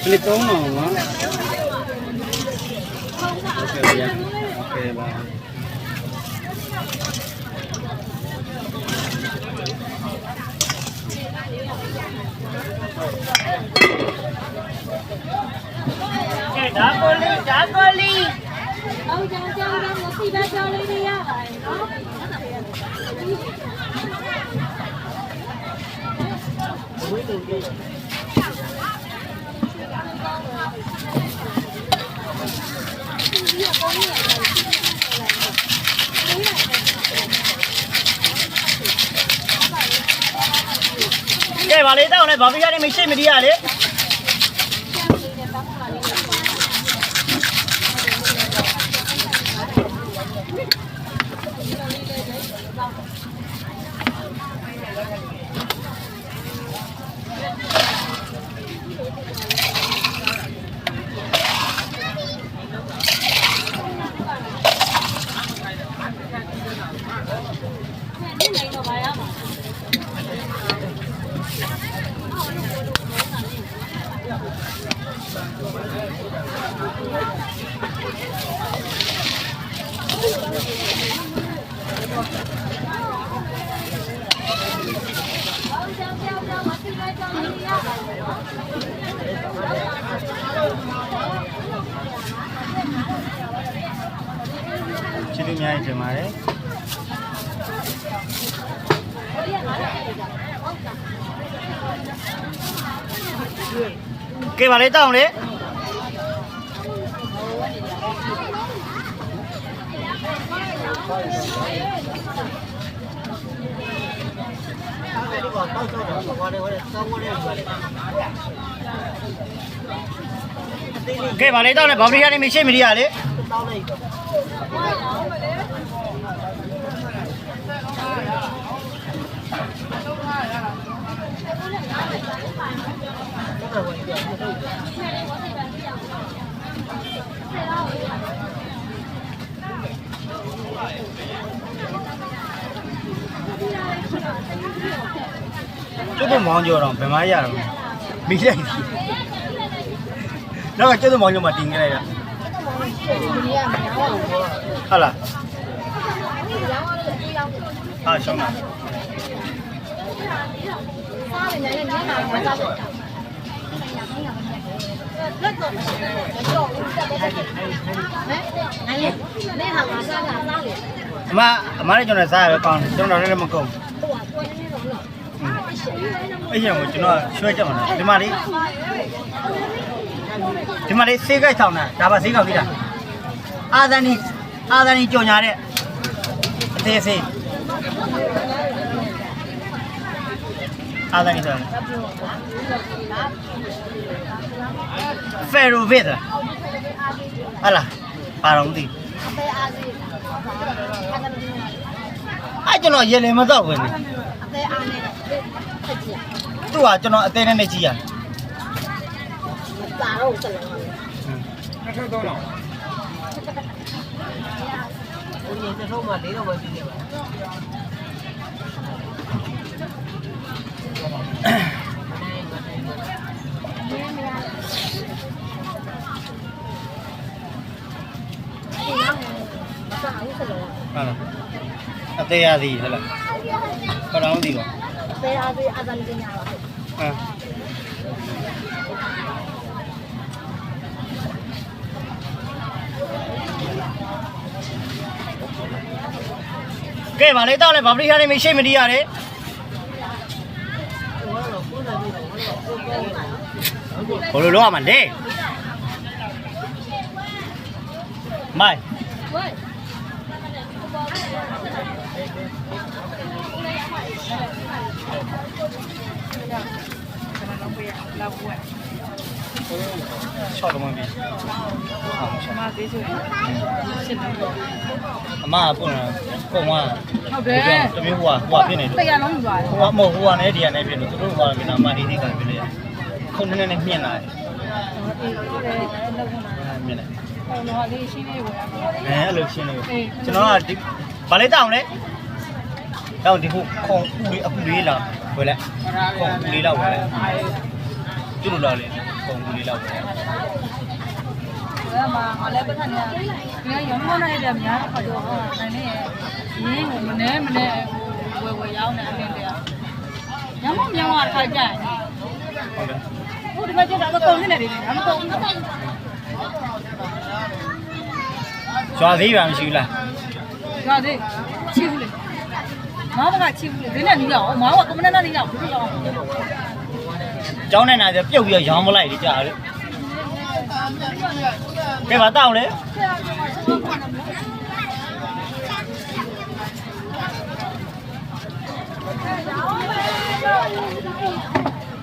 Clip tốn nào mà. Ok dạ. Ok ba. Đá cô ly. Đâu cho một tí ba cho ly đi á. Cái bà lấy tao này bảo bây giờ đi mình xem mình đi à đấy. Chị đi nhai chờ mà đấy. Cái bà lấy tao đấy. Cái bà lấy tao này bảo bây giờ đi mình xem mình đi à đấy. Chú tôi mong vô rồi, phải mấy giờ rồi? Mình đây. Nó là chú tôi mong vô mà tiền cái này đó. Hả là? À, xong rồi. Mà nói cho nó sai rồi còn trong đó đây là một cùng. Bây giờ chúng nó chơi cho nó đi mà đi. Thì mà đi xí cái thằng này, đã bà xí không đi ra. Adani cho nhà đấy. Thế xí. Adani thôi. Phêrô vết à? Ala, parang đi. Ai cho nó về lên mà đâu vậy? Tu à cho nó tên này chi à? Ate gì hay là? Có đó gì không? Ate azan cái nhà rồi. Cái bà lấy tao này bảo đi ra đây mình xem mình đi à đấy. Có lối lo mà đi. Mai. Chọn được không bị? Mà thế rồi. Mà bữa nào công à?ဟုတ်တယ် တမျိုးဟိုဖြစ်နေလို့ တရားလုံးယူပါတယ် ဟိုမဟုတ်ဟိုကလည်းဒီကလည်းဖြစ်လို့သူတို့ကလည်းနာမဒီဒီကဖြစ်လေခုနည်းနည်းမြင့်လာတယ်မြင့်လာ ဟိုတော့လေးရှင်းလေးဝယ်ရမှာ အဲ့လိုရှင်းလို့ကျွန်တော်ကဒီဗာလေးတောင်းလဲတောင်းဒီခုခုံဦးလေးအခုလေးလာဝယ်လိုက်ခုံဦးလေးလောက်ဝယ်လိုက်ကျလို့လာလေခုံဦးလေးလောက်ဝယ်လိုက် ဘယ်မှာငါလည်းပတ်ထနေဒီကရုံမနိုင်တယ်များတော့ခါတော့ဟာနိုင်နေရင်းကိုမနေဝယ်ရောက်နေအတင်းတရားညမမြောင်းတာခါကြတယ် ဟုတ်တယ် ဟိုဒီမှာကျတော့ကုန်နေတယ်ဒီအမကုန်ဘူး ကျွာသေးပါမရှိဘူးလား ဒါသေးချိဘူးလေမောင်ကချိဘူးလေဒီနဲ့နီးရအောင်မောင်ကကမနဲ့နီးရအောင်ဘယ်လိုအောင် ကျောင်းနဲ့နိုင်တယ်ပြုတ်ပြီးရောင်းမလိုက်လေကြာလေကဲပါတောင်းလေ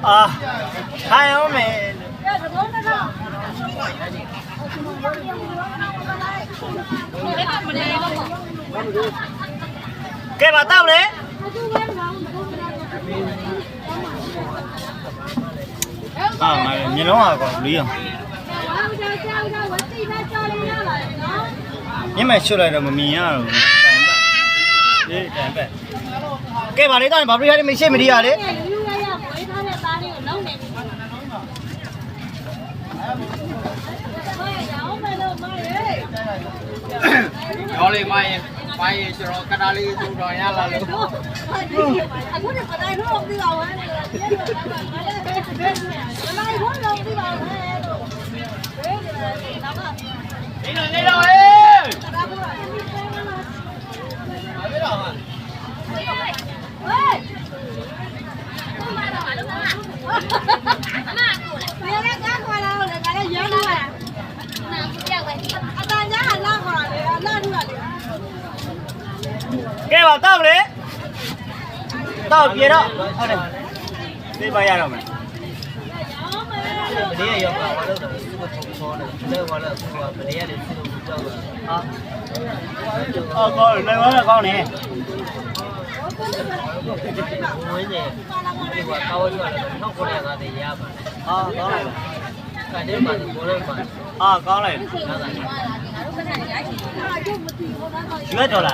အာခိုင်းအောင်မယ်ကဲပါတောင်းလေအာငါမျက်လုံးอ่ะကွာလေးအောင်ညမချွတ်လိုက်တော့မမြင်ရတော့ဘူးတိုင်ပတ်ကဲပါလေတောင်းဘာပြရလဲမရှိမဒီရလေ ယူရရဝေးထားတဲ့သားလေးကိုလုံးနေပြီရောင်းမယ်လို့မရေ ရောလေးမိုင်းကျွန်တော်ကတားလေးသူတော်ရလာလို့ အခုကပတိုင်းတော့ပြီးပါဝဲနေတယ်ပြည့်တော့တာငါလည်းဘယ်လိုက်ဖို့လုံးပြီးပါဝဲလို့ဘယ်နေလဲတော့က နေတော့ဟေး တာဘူးလားဒီစမ်းလား ဘာဖြစ်တော့ဟာ ဟေးအမကိုလေကခေါ်လာလို့ငါလည်းရမ်းလာတာနာကူပြောက်ပဲအတန်ကြားကလာခေါ်လာလေလာထူလာလေ ကဲပါတောင်းလေတောင်းပြေတော့ဟုတ်တယ်သိပါရတော့မယ် မနေ့ကရောက်လာတော့သူ့ကိုခေါ်တယ်လဲဝါလာသူကမနေ့ကလည်းသူ့ကိုကြောက်တာဟာ အော်ကောင်းတယ်လည်းကောင်းတယ် ဝင်းနေဒီကကောင်းရတယ်တော့ခေါ်ရတာတည်းရပါ အာကောင်းလိုက် ကတည်းကဘောလုံးမှာ အာကောင်းလိုက်ရွတ်ဒေါ်လာ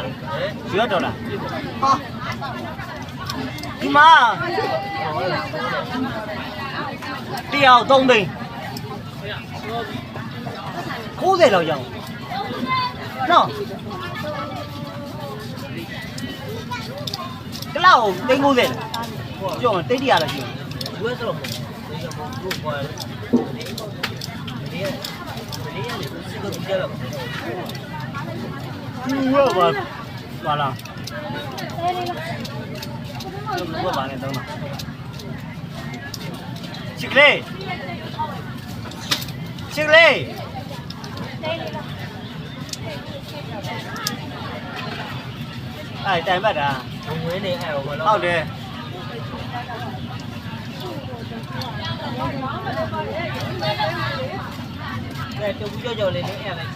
ရွတ်ဒေါ်လာဟာဒီမှာတရား3သိန်း90လောက်ရအောင်နော်ကလောက်သိန်း90လားပြောတိတ်တရလားရှိ ဝဲတော့ဒီကဘောကိုခေါ်တယ်မနေ့ကလည်းသူကကြည့်ရတော့ ဘူးရောပါလားဘယ်ပါလဲတော့ချစ်ကလေးအဲ့တိုင်ပတ်တာ ဝင်းနေအဲ့တော့ဘောလုံး ဟုတ်တယ် ကဲတူကြောက်လေးနဲ့အဲ့လိုက်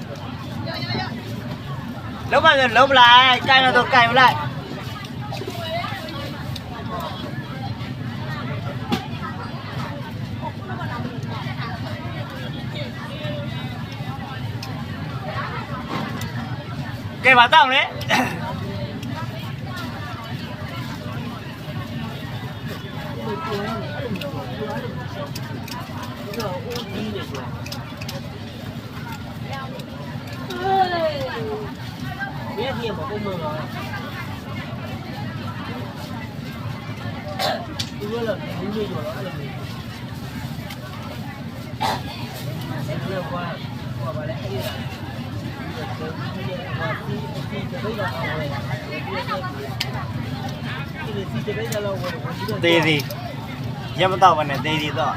လုံးမလုံးမလိုက်ကြိုင်တော့ကြိုင်မလိုက်ကဲပါတောင်းလေဘယ်ဒီမှာပုံမှန်လားဒီလိုလားဒီလိုရောအဲ့လိုမျိုးဘာပါလဲအဲ့ဒါသေးသေးရမတော့ပါနဲ့သေးသေးတော့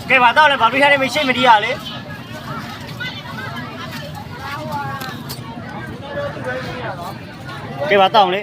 ကဲပါတော့လေဘာလို့ထားနေမရှိမဒီရလေကဲပါတော့လေ